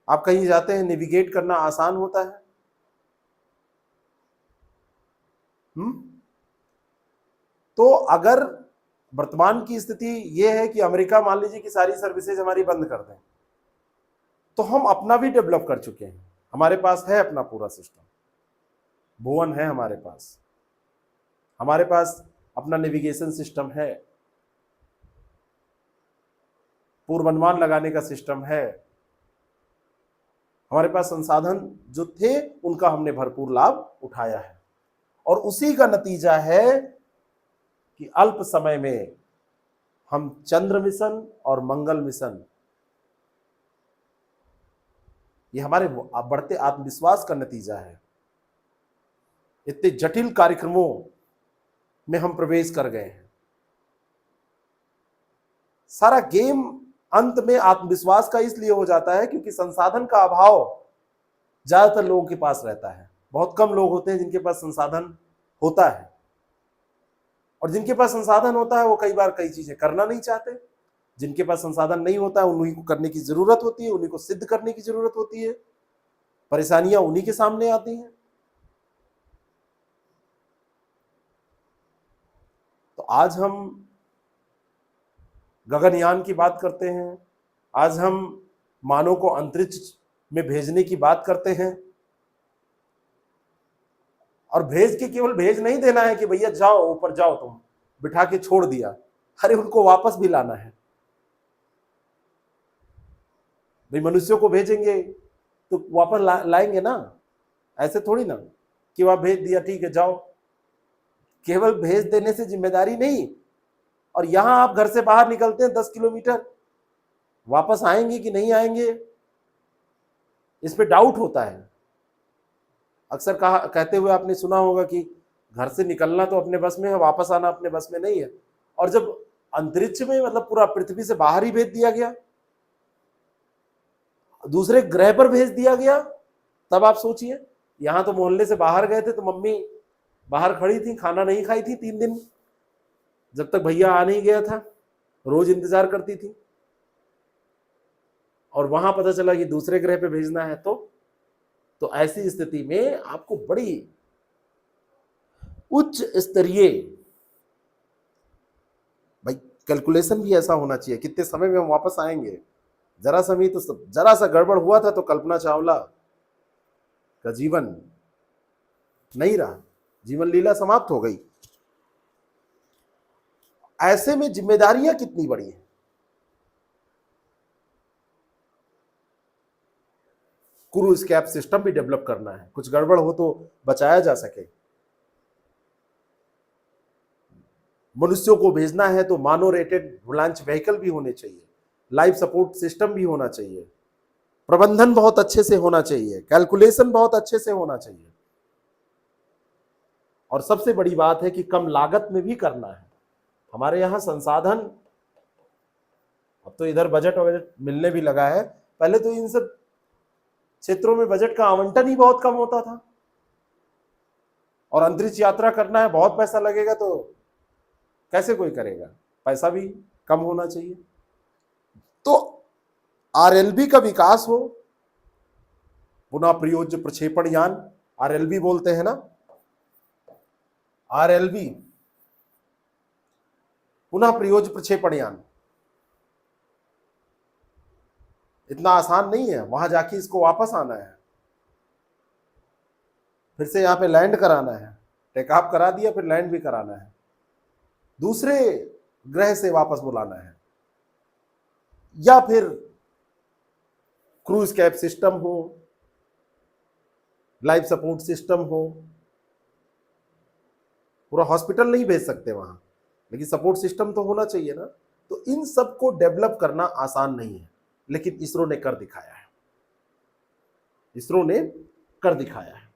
आप कहीं जाते हैं, नेविगेट करना आसान होता है। तो अगर वर्तमान की स्थिति यह है कि अमेरिका मान लीजिए कि सारी सर्विसेज हमारी बंद कर दें, तो हम अपना भी डेवलप कर चुके हैं, हमारे पास है अपना पूरा सिस्टम, भुवन है हमारे पास अपना नेविगेशन सिस्टम है, पूर्वानुमान लगाने का सिस्टम है, हमारे पास संसाधन जो थे उनका हमने भरपूर लाभ उठाया है। और उसी का नतीजा है कि अल्प समय में हम चंद्र मिशन और मंगल मिशन, ये हमारे बढ़ते आत्मविश्वास का नतीजा है। इतने जटिल कार्यक्रमों में हम प्रवेश कर गए हैं। सारा गेम अंत में आत्मविश्वास का इसलिए हो जाता है क्योंकि संसाधन का अभाव ज्यादातर लोगों के पास रहता है। बहुत कम लोग होते हैं जिनके पास संसाधन होता है, और जिनके पास संसाधन होता है वो कई बार कई चीजें करना नहीं चाहते। जिनके पास संसाधन नहीं होता है उन्हीं को करने की जरूरत होती है, उन्हीं को सिद्ध करने की जरूरत होती है, परेशानियां उन्हीं के सामने आती हैं। तो आज हम गगनयान की बात करते हैं, आज हम मानव को अंतरिक्ष में भेजने की बात करते हैं, और भेज के केवल भेज नहीं देना है कि भैया जाओ ऊपर जाओ, तुम बिठा के छोड़ दिया। अरे उनको वापस भी लाना है भाई। मनुष्यों को भेजेंगे तो वापस लाएंगे ना, ऐसे थोड़ी ना कि वहां भेज दिया ठीक है जाओ। केवल भेज देने से जिम्मेदारी नहीं, और यहां आप घर से बाहर निकलते हैं 10 किलोमीटर, वापस आएंगे कि नहीं आएंगे इस पे डाउट होता है। अक्सर कहते हुए आपने सुना होगा कि घर से निकलना तो अपने बस में है, वापस आना अपने बस में नहीं है। और जब अंतरिक्ष में मतलब पूरा पृथ्वी से बाहर ही भेज दिया गया, दूसरे ग्रह पर भेज दिया गया, तब आप सोचिए। यहां तो मोहल्ले से बाहर गए थे तो मम्मी बाहर खड़ी थी, खाना नहीं खाई थी 3 दिन, जब तक भैया आ नहीं गया था, रोज इंतजार करती थी। और वहां पता चला कि दूसरे ग्रह पे भेजना है, तो ऐसी स्थिति में आपको बड़ी उच्च स्तरीय भाई कैलकुलेशन भी ऐसा होना चाहिए, कितने समय में हम वापस आएंगे। जरा सा भी तो जरा सा गड़बड़ हुआ था तो कल्पना चावला का जीवन नहीं रहा, जीवन लीला समाप्त हो गई। ऐसे में जिम्मेदारियां कितनी बड़ी हैं। क्रू स्कैप सिस्टम भी डेवलप करना है, कुछ गड़बड़ हो तो बचाया जा सके। मनुष्यों को भेजना है तो मानो रेटेड लॉन्च व्हीकल भी होने चाहिए, लाइफ सपोर्ट सिस्टम भी होना चाहिए, प्रबंधन बहुत अच्छे से होना चाहिए, कैलकुलेशन बहुत अच्छे से होना चाहिए, और सबसे बड़ी बात है कि कम लागत में भी करना है। हमारे यहाँ संसाधन, अब तो इधर बजट वजट मिलने भी लगा है, पहले तो इन सब क्षेत्रों में बजट का आवंटन ही बहुत कम होता था। और अंतरिक्ष यात्रा करना है, बहुत पैसा लगेगा, तो कैसे कोई करेगा, पैसा भी कम होना चाहिए। तो आरएलवी का विकास हो, पुनः प्रयोज्य प्रक्षेपण यान, आरएलवी बोलते हैं ना, आरएलवी पुनः प्रयोज्य प्रक्षेपण यान, इतना आसान नहीं है। वहां जाके इसको वापस आना है, फिर से यहां पे लैंड कराना है, टेक ऑफ करा दिया, फिर लैंड भी कराना है, दूसरे ग्रह से वापस बुलाना है, या फिर क्रूज कैप सिस्टम हो, लाइफ सपोर्ट सिस्टम हो। पूरा हॉस्पिटल नहीं भेज सकते वहां, लेकिन सपोर्ट सिस्टम तो होना चाहिए ना। तो इन सब को डेवलप करना आसान नहीं है, लेकिन इसरो ने कर दिखाया है, इसरो ने कर दिखाया है।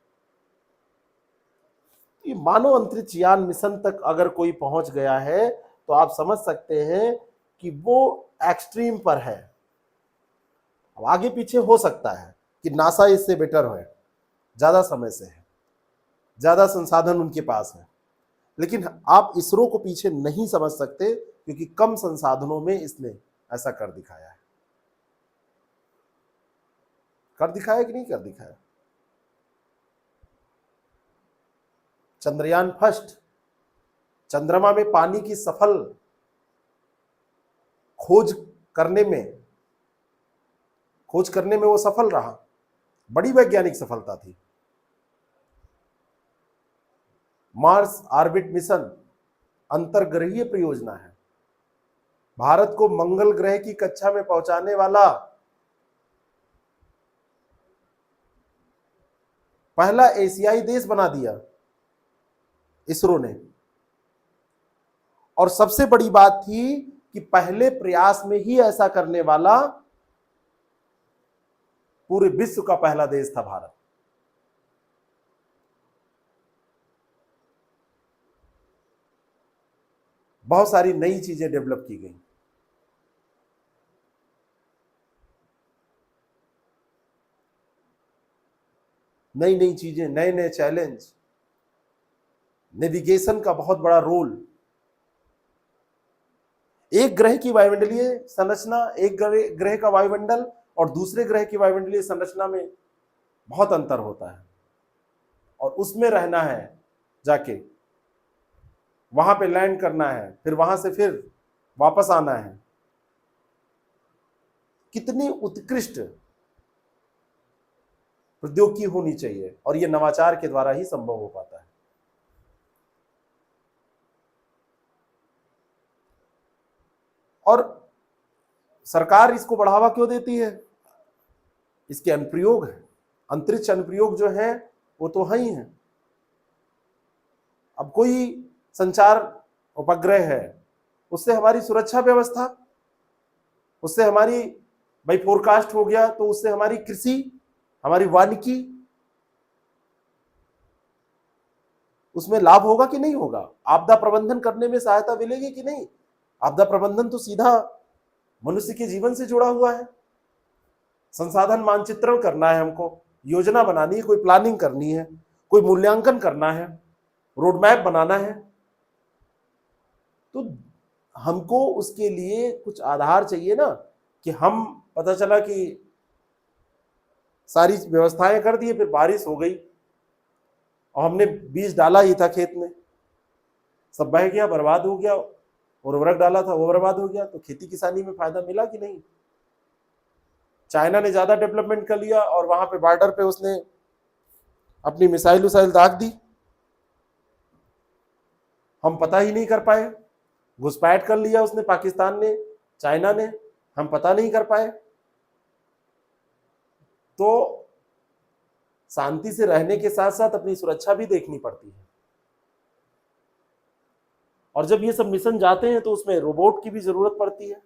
ये मानव अंतरिक्ष यान मिशन तक अगर कोई पहुंच गया है तो आप समझ सकते हैं कि वो एक्सट्रीम पर है। अब आगे पीछे हो सकता है कि नासा इससे बेटर है, ज्यादा समय से है, ज्यादा संसाधन उनके पास है, लेकिन आप इसरो को पीछे नहीं समझ सकते, क्योंकि कम संसाधनों में इसने ऐसा कर दिखाया है। कर दिखाया कि नहीं कर दिखाया? चंद्रयान फर्स्ट चंद्रमा में पानी की सफल खोज करने में वो सफल रहा, बड़ी वैज्ञानिक सफलता थी। मार्स ऑर्बिट मिशन अंतरग्रहीय परियोजना है, भारत को मंगल ग्रह की कक्षा में पहुंचाने वाला पहला एशियाई देश बना दिया इसरो ने। और सबसे बड़ी बात थी कि पहले प्रयास में ही ऐसा करने वाला पूरे विश्व का पहला देश था भारत। बहुत सारी नई चीजें डेवलप की गई। नई नई चीजें, नए नए चैलेंज, नेविगेशन का बहुत बड़ा रोल। एक ग्रह की वायुमंडलीय संरचना, एक ग्रह का वायुमंडल और दूसरे ग्रह की वायुमंडलीय संरचना में बहुत अंतर होता है, और उसमें रहना है, जाके वहां पे लैंड करना है, फिर वहां से फिर वापस आना है। कितनी उत्कृष्ट प्रौद्योगिकी होनी चाहिए, और यह नवाचार के द्वारा ही संभव हो पाता है। और सरकार इसको बढ़ावा क्यों देती है? इसके अनुप्रयोग है, अंतरिक्ष अनुप्रयोग जो है वो तो है ही है। अब कोई संचार उपग्रह है, उससे हमारी सुरक्षा व्यवस्था, उससे हमारी भाई फोरकास्ट हो गया, तो उससे हमारी कृषि, हमारी वानिकी, उसमें लाभ होगा कि नहीं होगा? आपदा प्रबंधन करने में सहायता मिलेगी कि नहीं? आपदा प्रबंधन तो सीधा मनुष्य के जीवन से जुड़ा हुआ है। संसाधन मानचित्रण करना है हमको, योजना बनानी है, कोई प्लानिंग करनी है, कोई मूल्यांकन करना है, रोड मैप बनाना है, तो हमको उसके लिए कुछ आधार चाहिए ना, कि हम पता चला कि सारी व्यवस्थाएं कर दी, फिर बारिश हो गई और हमने बीज डाला ही था खेत में, सब बह गया, बर्बाद हो गया, उर्वरक डाला था वो बर्बाद हो गया, तो खेती किसानी में फायदा मिला कि नहीं? चाइना ने ज्यादा डेवलपमेंट कर लिया और वहां पे बॉर्डर पे उसने अपनी मिसाइल उसाइल दाग दी, हम पता ही नहीं कर पाए, घुसपैठ कर लिया उसने, पाकिस्तान ने, चाइना ने, हम पता नहीं कर पाए। तो शांति से रहने के साथ साथ अपनी सुरक्षा भी देखनी पड़ती है। और जब ये सब मिशन जाते हैं तो उसमें रोबोट की भी जरूरत पड़ती है।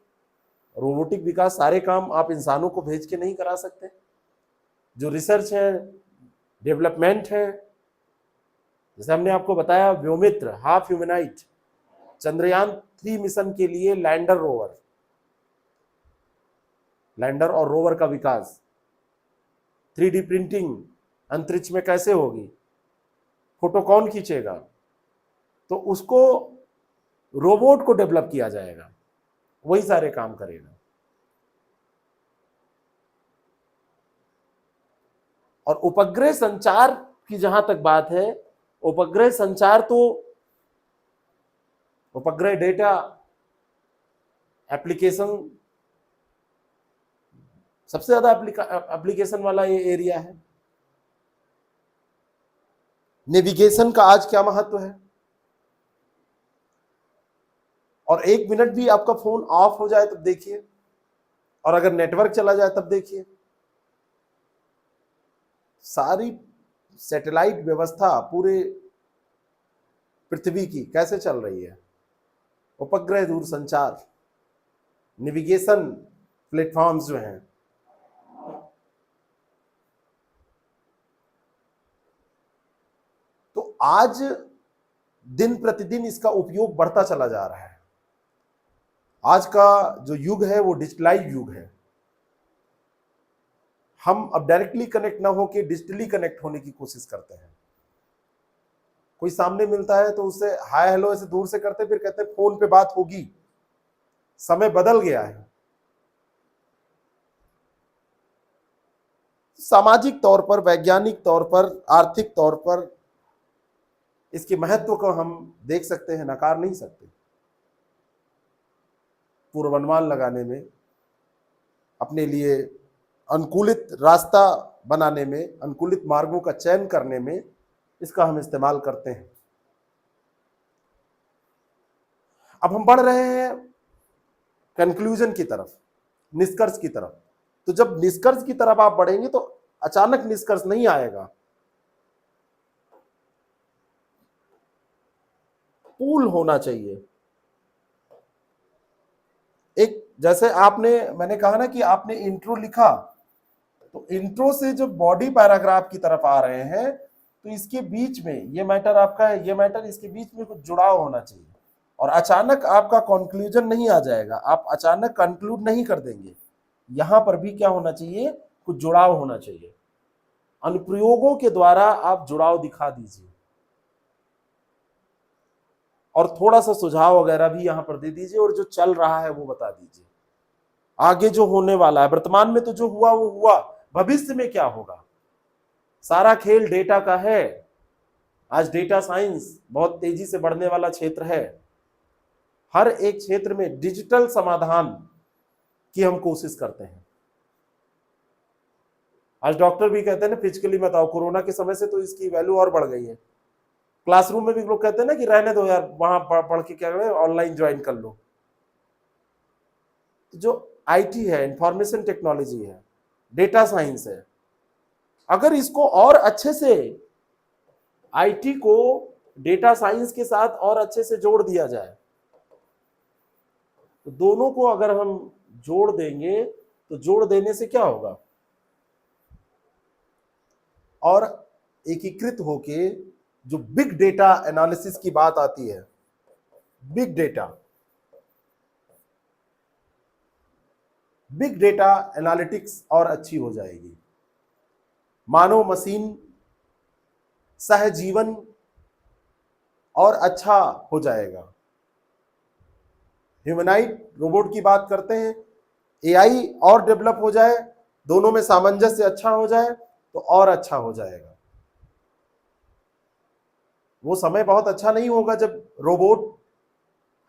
रोबोटिक विकास, सारे काम आप इंसानों को भेज के नहीं करा सकते। जो रिसर्च है, डेवलपमेंट है, जैसे हमने आपको बताया व्योमित्र, हाफ ह्यूमनाइट, चंद्रयान 3 मिशन के लिए लैंडर और रोवर का विकास, 3D प्रिंटिंग अंतरिक्ष में कैसे होगी, फोटो कौन खींचेगा, तो उसको रोबोट को डेवलप किया जाएगा, वही सारे काम करेगा। और उपग्रह संचार की जहां तक बात है, उपग्रह संचार तो उपग्रह डेटा एप्लीकेशन सबसे ज्यादा एप्लीकेशन वाला ये एरिया है। नेविगेशन का आज क्या महत्व है, और 1 मिनट भी आपका फोन ऑफ हो जाए तब देखिए, और अगर नेटवर्क चला जाए तब देखिए। सारी सैटेलाइट व्यवस्था पूरे पृथ्वी की कैसे चल रही है, उपग्रह दूरसंचार, नेविगेशन प्लेटफॉर्म्स जो हैं, तो आज दिन प्रतिदिन इसका उपयोग बढ़ता चला जा रहा है। आज का जो युग है वो डिजिटलाइज युग है। हम अब डायरेक्टली कनेक्ट ना होकर डिजिटली कनेक्ट होने की कोशिश करते हैं। कोई सामने मिलता है तो उससे हाय हेलो ऐसे दूर से करते, फिर कहते हैं फोन पे बात होगी। समय बदल गया है। सामाजिक तौर पर, वैज्ञानिक तौर पर, आर्थिक तौर पर इसके महत्व को हम देख सकते हैं, नकार नहीं सकते। पूर्वानुमान लगाने में, अपने लिए अनुकूलित रास्ता बनाने में, अनुकूलित मार्गों का चयन करने में इसका हम इस्तेमाल करते हैं। अब हम बढ़ रहे हैं कंक्लूजन की तरफ, निष्कर्ष की तरफ। तो जब निष्कर्ष की तरफ आप बढ़ेंगे तो अचानक निष्कर्ष नहीं आएगा, पूल होना चाहिए। एक जैसे मैंने कहा ना कि आपने इंट्रो लिखा, तो इंट्रो से जब बॉडी पैराग्राफ की तरफ आ रहे हैं तो इसके बीच में ये मैटर आपका है, ये मैटर, इसके बीच में कुछ जुड़ाव होना चाहिए। और अचानक आपका कंक्लूजन नहीं आ जाएगा, आप अचानक कंक्लूड नहीं कर देंगे। यहां पर भी क्या होना चाहिए, कुछ जुड़ाव होना चाहिए। अनुप्रयोगों के द्वारा आप जुड़ाव दिखा दीजिए और थोड़ा सा सुझाव वगैरह भी यहां पर दे दीजिए, और जो चल रहा है वो बता दीजिए। आगे जो होने वाला है, वर्तमान में तो जो हुआ वो हुआ, भविष्य में क्या होगा। सारा खेल डेटा का है। आज डेटा साइंस बहुत तेजी से बढ़ने वाला क्षेत्र है। हर एक क्षेत्र में डिजिटल समाधान की हम कोशिश करते हैं। आज डॉक्टर भी कहते हैं ना, फिजिकली मत आओ। कोरोना के समय से तो इसकी वैल्यू और बढ़ गई है। क्लासरूम में भी लोग कहते हैं ना कि रहने दो यार, वहां पढ़ के क्या करें, ऑनलाइन ज्वाइन कर लो। तो जो आईटी है, इंफॉर्मेशन टेक्नोलॉजी है, डेटा साइंस है, अगर इसको और अच्छे से, आईटी को डेटा साइंस के साथ और अच्छे से जोड़ दिया जाए, तो दोनों को अगर हम जोड़ देंगे तो जोड़ देने से क्या होगा, और एकीकृत होके जो बिग डेटा एनालिसिस की बात आती है, बिग डेटा एनालिटिक्स और अच्छी हो जाएगी। मानव मशीन सहजीवन और अच्छा हो जाएगा। ह्यूमनाइड रोबोट की बात करते हैं, एआई और डेवलप हो जाए, दोनों में सामंजस्य अच्छा हो जाए तो और अच्छा हो जाएगा। वो समय बहुत अच्छा नहीं होगा जब रोबोट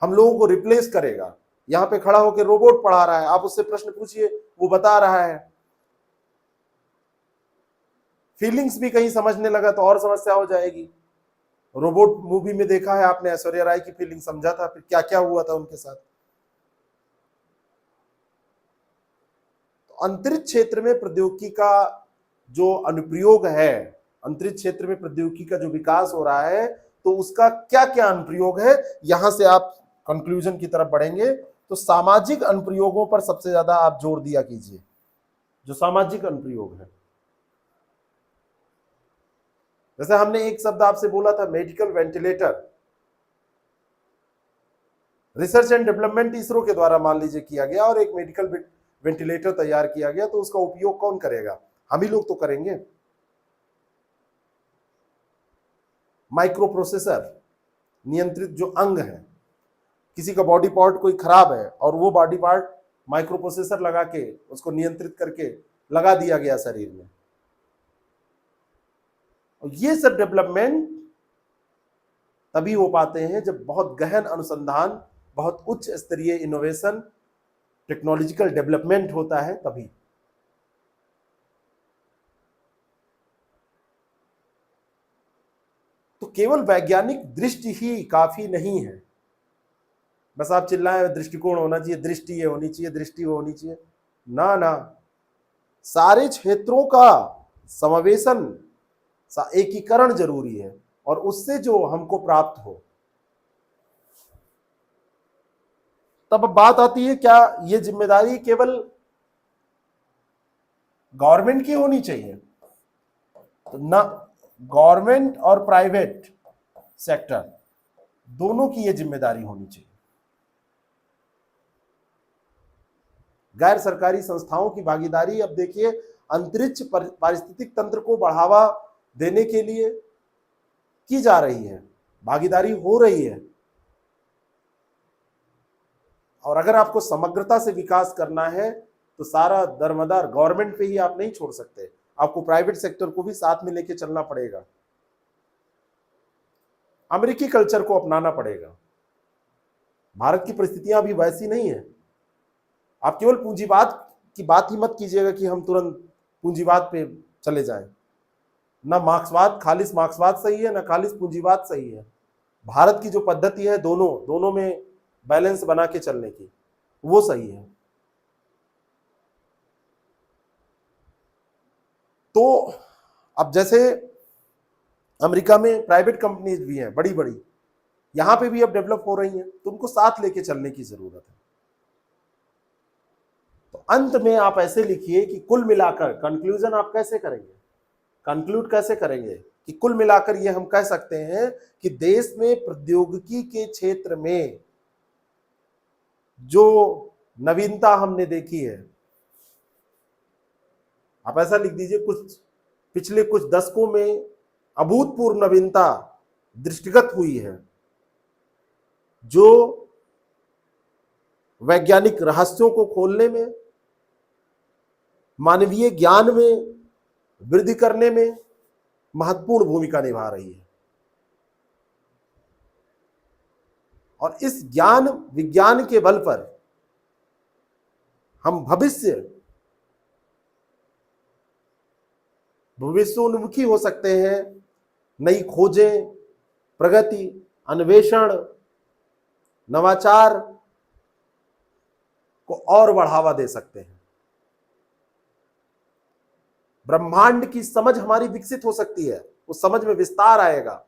हम लोगों को रिप्लेस करेगा। यहां पे खड़ा होकर रोबोट पढ़ा रहा है, आप उससे प्रश्न पूछिए वो बता रहा है। फीलिंग्स भी कहीं समझने लगा तो और समस्या हो जाएगी। रोबोट मूवी में देखा है आपने, ऐश्वर्या राय की फीलिंग समझा था, फिर क्या क्या हुआ था उनके साथ। तो अंतरिक्ष क्षेत्र में प्रौद्योगिकी का जो अनुप्रयोग है, अंतरिक्ष क्षेत्र में प्रौद्योगिकी का जो विकास हो रहा है, तो उसका क्या क्या अनुप्रयोग है, यहां से आप कंक्लूजन की तरफ बढ़ेंगे। तो सामाजिक अनुप्रयोगों पर सबसे ज्यादा आप जोर दिया कीजिए, जो सामाजिक अनुप्रयोग है। जैसे हमने एक शब्द आपसे बोला था, medical ventilator. Research and development ISRO के द्वारा मान लीजिए किया गया और एक मेडिकल वेंटिलेटर तैयार किया गया, तो उसका उपयोग कौन करेगा? हम ही लोग तो करेंगे। माइक्रो प्रोसेसर नियंत्रित जो अंग है, किसी का बॉडी पार्ट कोई खराब है और वो बॉडी पार्ट माइक्रो प्रोसेसर लगा के उसको नियंत्रित करके लगा दिया गया शरीर में। और ये सब डेवलपमेंट तभी हो पाते हैं जब बहुत गहन अनुसंधान, बहुत उच्च स्तरीय इनोवेशन, टेक्नोलॉजिकल डेवलपमेंट होता है तभी। तो केवल वैज्ञानिक दृष्टि ही काफी नहीं है। बस आप चिल्लाएं दृष्टिकोण होना चाहिए, दृष्टि ये होनी चाहिए, दृष्टि वो होनी चाहिए, ना ना, सारे क्षेत्रों का समावेशन, एकीकरण जरूरी है और उससे जो हमको प्राप्त हो। तब बात आती है, क्या ये जिम्मेदारी केवल गवर्नमेंट की होनी चाहिए? तो ना, गवर्नमेंट और प्राइवेट सेक्टर दोनों की ये जिम्मेदारी होनी चाहिए। गैर सरकारी संस्थाओं की भागीदारी, अब देखिए अंतरिक्ष पारिस्थितिक तंत्र को बढ़ावा देने के लिए की जा रही है, भागीदारी हो रही है। और अगर आपको समग्रता से विकास करना है तो सारा दरमदार गवर्नमेंट पे ही आप नहीं छोड़ सकते, आपको प्राइवेट सेक्टर को भी साथ में लेके चलना पड़ेगा, अमेरिकी कल्चर को अपनाना पड़ेगा। भारत की परिस्थितियां अभी वैसी नहीं है। आप केवल पूंजीवाद की बात ही मत कीजिएगा कि हम तुरंत पूंजीवाद पे चले जाएं। ना मार्क्सवाद, खालिस मार्क्सवाद सही है, ना खालिस पूंजीवाद सही है। भारत की जो पद्धति है, दोनों में बैलेंस बना के चलने की, वो सही है। तो अब जैसे अमेरिका में प्राइवेट कंपनीज भी हैं बड़ी बड़ी, यहां पे भी अब डेवलप हो रही हैं, तो उनको साथ लेके चलने की जरूरत है। तो अंत में आप ऐसे लिखिए कि कुल मिलाकर, कंक्लूजन आप कैसे करेंगे, कंक्लूड कैसे करेंगे कि कुल मिलाकर ये हम कह सकते हैं कि देश में प्रौद्योगिकी के क्षेत्र में जो नवीनता हमने देखी है, आप ऐसा लिख दीजिए, पिछले कुछ दशकों में अभूतपूर्व नवीनता दृष्टिगत हुई है, जो वैज्ञानिक रहस्यों को खोलने में, मानवीय ज्ञान में वृद्धि करने में महत्वपूर्ण भूमिका निभा रही है। और इस ज्ञान विज्ञान के बल पर हम भविष्योन्मुखी हो सकते हैं। नई खोजें, प्रगति, अन्वेषण, नवाचार को और बढ़ावा दे सकते हैं। ब्रह्मांड की समझ हमारी विकसित हो सकती है, उस समझ में विस्तार आएगा।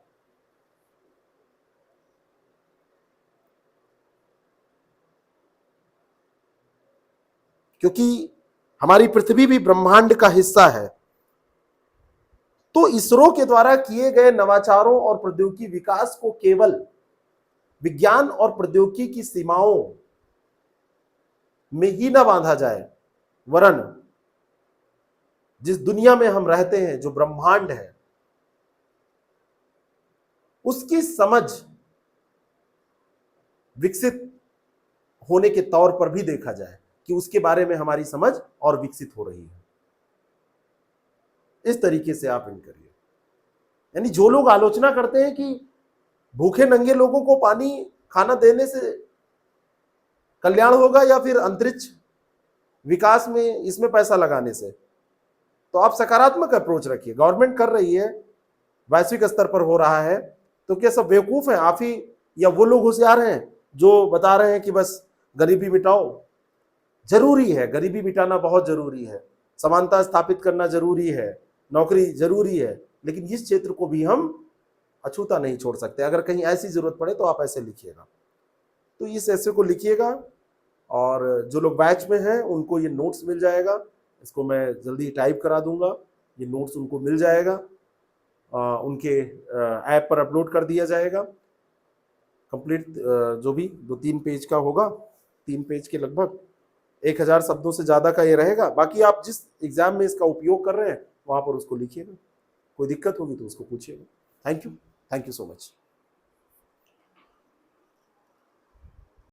क्योंकि हमारी पृथ्वी भी ब्रह्मांड का हिस्सा है। तो इसरो के द्वारा किए गए नवाचारों और प्रौद्योगिकी विकास को केवल विज्ञान और प्रौद्योगिकी की सीमाओं में ही न बांधा जाए, वरन जिस दुनिया में हम रहते हैं, जो ब्रह्मांड है, उसकी समझ विकसित होने के तौर पर भी देखा जाए कि उसके बारे में हमारी समझ और विकसित हो रही है। इस तरीके से आप इन करिए। यानी जो लोग आलोचना करते हैं कि भूखे नंगे लोगों को पानी खाना देने से कल्याण होगा या फिर अंतरिक्ष विकास में इसमें पैसा लगाने से, तो आप सकारात्मक अप्रोच रखिए। गवर्नमेंट कर रही है, वैश्विक स्तर पर हो रहा है, तो क्या सब बेवकूफ हैं आप ही, या वो लोग होशियार हैं जो बता रहे हैं कि बस गरीबी मिटाओ? जरूरी है, गरीबी मिटाना बहुत जरूरी है, समानता स्थापित करना जरूरी है, नौकरी जरूरी है, लेकिन इस क्षेत्र को भी हम अछूता नहीं छोड़ सकते। अगर कहीं ऐसी जरूरत पड़े तो आप ऐसे लिखिएगा, तो इस ऐसे को लिखिएगा। और जो लोग बैच में हैं उनको ये नोट्स मिल जाएगा, इसको मैं जल्दी टाइप करा दूंगा, ये नोट्स उनको मिल जाएगा, उनके ऐप पर अपलोड कर दिया जाएगा। कंप्लीट जो भी 2-3 पेज का होगा, 3 पेज के लगभग 1000 शब्दों से ज़्यादा का ये रहेगा। बाकी आप जिस एग्जाम में इसका उपयोग कर रहे हैं वहाँ पर उसको लिखिएगा, कोई दिक्कत होगी तो उसको पूछिएगा। Thank you so much.